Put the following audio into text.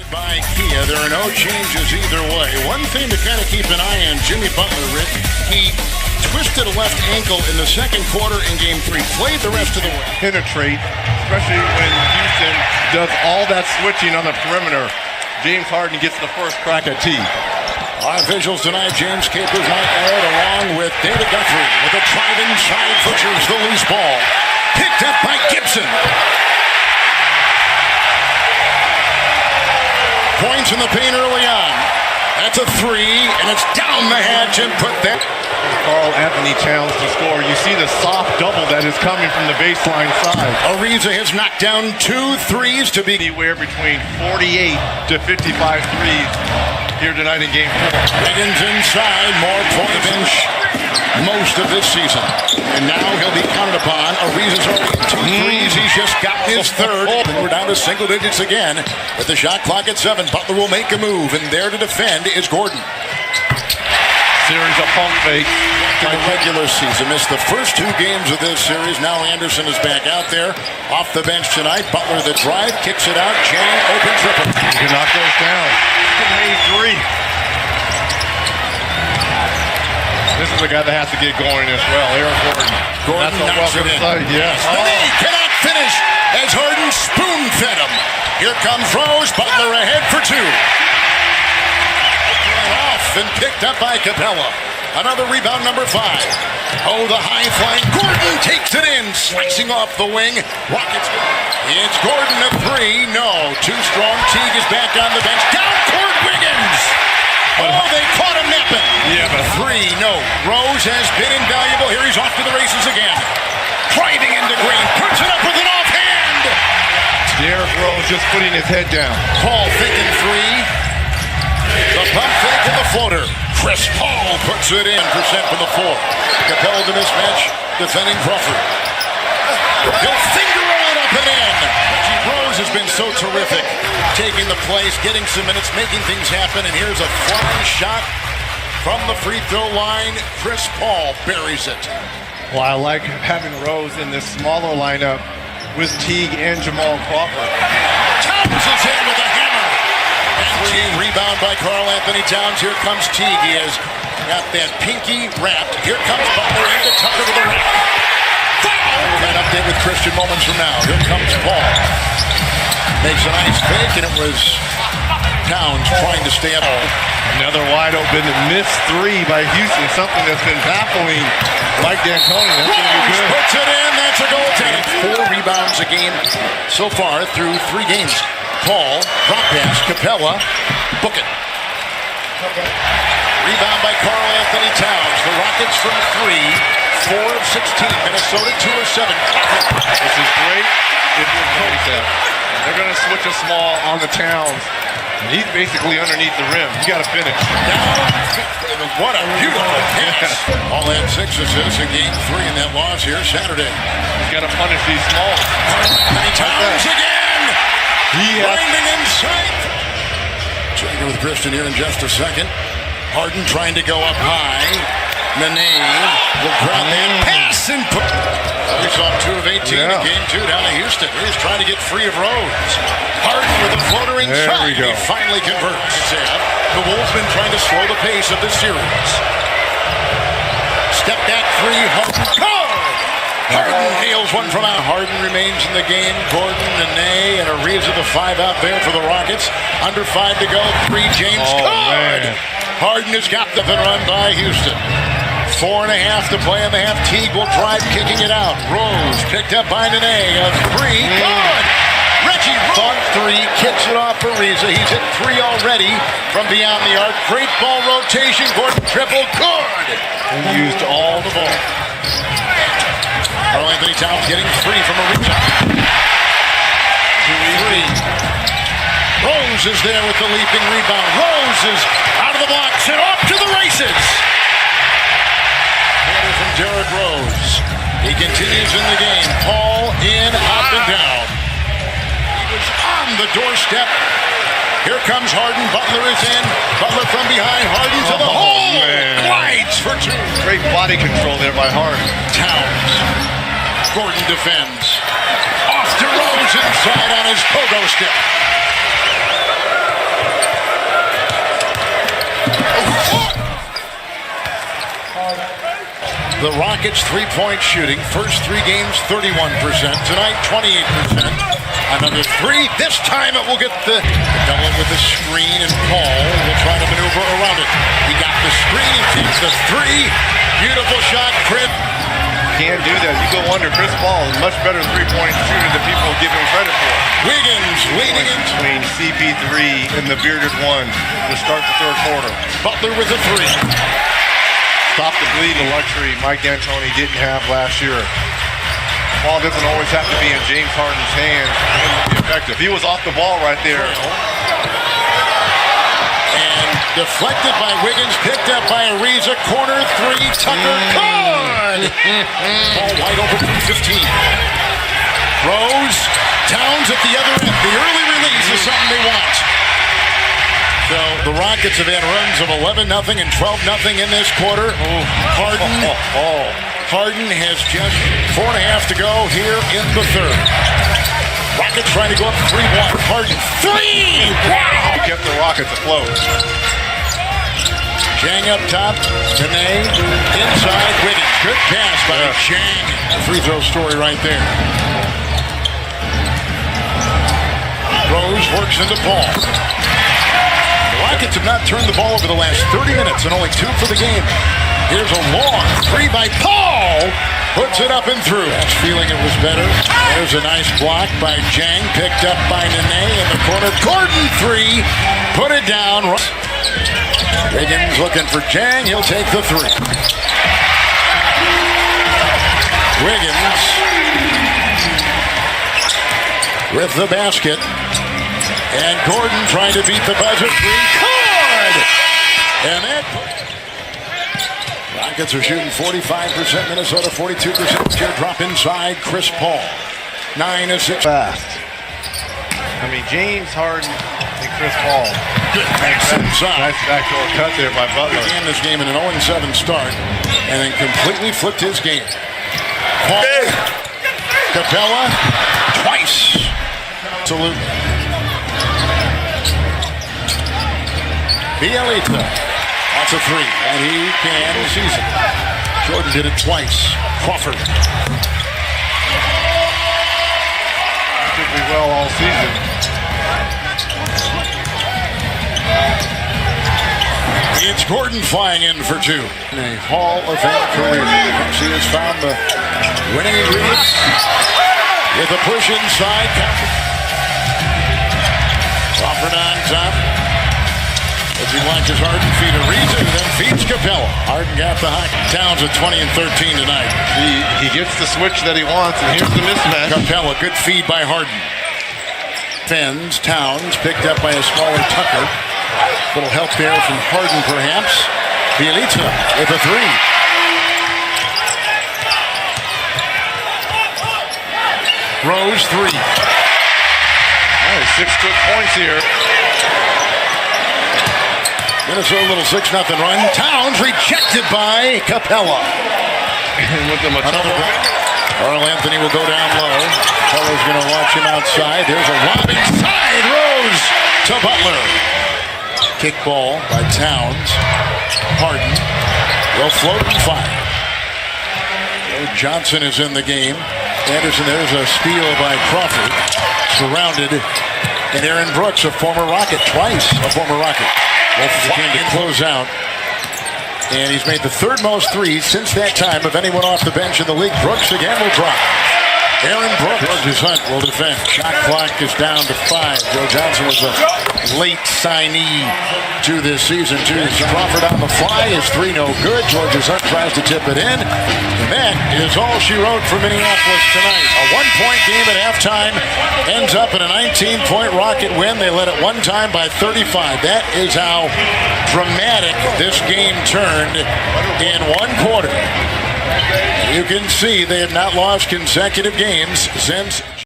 By Kia, there are no changes either way. One thing to kind of keep an eye on, Jimmy Butler, Rick, he twisted a left ankle in the second quarter in Game 3, played the rest of the way. Penetrate, especially when Houston does all that switching on the perimeter. James Harden gets the first crack at T. Our visuals tonight, James capers Mike Arrett along with David Guthrie with a driving side butchers the loose ball. Picked up by Gibson. Points in the paint early on. That's a three, and it's down the hatch and put that. Carl Anthony Towns to score. You see the soft double that is coming from the baseline side. Ariza has knocked down 2 threes to be anywhere between 48 to 55 threes here tonight in Game 4. Wiggins inside, more point bench most of this season. And now he'll be counted upon. Ariza's already 2 threes. He's just got his third. We're down to single digits again. With the shot clock at 7, Butler will make a move, and there to defend is Gordon. Series of pump fake. In the regular season, missed the first 2 games of this series. Now Anderson is back out there, off the bench tonight. Butler the drive, kicks it out. Jang, open triple. You can knock those down. Made 3. This is the guy that has to get going as well. Aaron Gordon. Gordon knocks it in. Yes. Oh. He cannot finish as Harden spoon-fed him. Here comes Rose. Butler ahead for 2. Off and picked up by Capella. Another rebound, number 5. Oh, the high flying. Gordon takes it in, slicing off the wing. Rockets. It's Gordon at 3. No, too strong. Teague is back on the bench. Down court, Wiggins. Oh, they caught him napping. Yeah, but 3, no. Rose has been invaluable. Here he's off to the races again. Driving into Green. Puts it up with an offhand. Derrick Rose just putting his head down. Paul thinking 3. The pump fake and the floater. Chris Paul puts it in. Percent from the 4. Capella the mismatch. Defending Crawford. He'll finger roll it up and in. Reggie Rose has been so terrific. Taking the place, getting some minutes, making things happen. And here's a flying shot from the free throw line. Chris Paul buries it. Well, I like having Rose in this smaller lineup with Teague and Jamal Crawford. Towns is in with a hammer. And rebound by Karl Anthony Towns. Here comes Teague. He has got that pinky wrapped. Here comes Butler into Tucker with a wrap. Foul! An update with Christian moments from now. Here comes Paul. Makes a nice fake, and it was Towns trying to stay up. Another wide open missed 3 by Houston. Something that's been baffling Mike D'Antoni. That's going to be good. Puts it in. That's a goaltending. 4 rebounds a game so far through 3 games. Paul, drop pass, Capella, book it. Rebound by Karl Anthony Towns. The Rockets from 3, 4 of 16. Minnesota 2 of 7. This is great if you're coach that. They're going to switch a small on the Towns. And he's basically underneath the rim. You got to finish. What a beautiful pass. All had 6 assists in Game 3 in that loss here Saturday. He's got to punish these smalls. Anthony Towns again. Winding inside. Checking with Christian here in just a second. Harden trying to go up high. Nene will grab that pass and put. We saw 2 of 18 in Game 2 down in Houston. He's trying to get free of Rose. Harden with a floater inside. There we go. He finally converts. The Wolves been trying to slow the pace of this series. Step back 3. Harden. Harden nails one from out. Harden remains in the game. Gordon, Nene, and Ariza the 5 out there for the Rockets. Under 5 to go. 3, James. Good. Harden has got the run by Houston. 4.5 to play in the half. Teague will drive, kicking it out. Rose picked up by Nene. A 3. Good. Reggie Rose 3, kicks it off for Ariza. He's hit 3 already from beyond the arc. Great ball rotation. Gordon triple. Good. And used all the ball. Karl Anthony Towns getting free from Ariza. 3. Rose is there with the leaping rebound. Rose is out of the blocks and off to the races. Header from Derrick Rose. He continues in the game. Paul in, up and down. He was on the doorstep. Here comes Harden. Butler is in. Butler from behind. Harden to the hole. Glides for 2. Great body control there by Harden. Towns. Gordon defends. Off to Rose inside on his pogo stick. the Rockets' three-point shooting. First 3 games, 31%. Tonight, 28%. Another 3. This time it will get the double with the screen, and Paul will try to maneuver around it. He got the screen. He takes the 3. Beautiful shot, Chris. Can't do that. You go under. Chris Paul is a much better three-point shooter than people give him credit for. Wiggins leading in between CP3 and the bearded one to start the third quarter. Butler with a 3. Stop the bleed, the luxury Mike D'Antoni didn't have last year. Ball doesn't always have to be in James Harden's hands for him to be effective. He was off the ball right there. And deflected by Wiggins, picked up by Ariza. Corner 3, Tucker. Good! Ball wide open from 15. Rose, Towns at the other end. The early release is something they want. So the Rockets have had runs of 11-0 and 12-0 in this quarter. Harden has just 4.5 to go here in the third. Rockets trying to go up 3-1. Harden, 3! Wow! He kept the Rockets afloat. Chang up top. Nene inside. Wiggins. Good pass by Chang. Free throw story right there. Rose works into Paul. The Rockets have not turned the ball over the last 30 minutes and only 2 for the game. Here's a long 3 by Paul. Puts it up and through. That's feeling it was better. There's a nice block by Chang. Picked up by Nene in the corner. Gordon 3. Put it down. Wiggins looking for Chang. He'll take the 3. Wiggins with the basket. And Gordon trying to beat the buzzer. 3. Good! And that... Rockets are shooting 45%. Minnesota 42%. Here drop inside. Chris Paul. 9 of 6. Fast. I mean, James Harden and Chris Paul. Good pass inside. Nice backdoor cut there by Butler. Began this game in an 0-7 start and then completely flipped his game. Paul. Capella. Twice. Absolutely. Bielitsa. That's a 3. And he can seize it. Jordan did it twice. Crawford. Did be well all season. It's Gordon flying in for 2. In a Hall of Fame career. He has found the winning ingredients with a push inside. Crawford on top. As he watches Harden feed Ariza, and then feeds Capella. Harden got the high. Towns at 20 and 13 tonight. He gets the switch that he wants, and here's the mismatch. Capella, good feed by Harden. Fens, Towns, picked up by a smaller Tucker. Little help there from Harden, perhaps. Bielitsa with a 3. Rose, 3. Nice, 6 quick points here. Minnesota little 6-0 run. Towns rejected by Capella. With the Carl Anthony will go down low. Capella's going to watch him outside. There's a lob inside. Rose to Butler. Kick ball by Towns. Harden will float and fire. Johnson is in the game. Anderson, there's a steal by Crawford. Surrounded. And Aaron Brooks, a former Rocket. Twice a former Rocket. Came to close out. And he's made the 3rd most threes since that time of anyone off the bench in the league. Brooks again will drop. Aaron Brooks. George Hunt will defend. Shot clock is down to 5. Joe Johnson was a late signee to this season, too. Crawford on the fly is 3 no good. George Hunt tries to tip it in. And that is all she wrote for Minneapolis tonight. A 1-point game at halftime ends up in a 19-point Rocket win. They led at one time by 35. That is how dramatic this game turned in 1 quarter. You can see they have not lost consecutive games since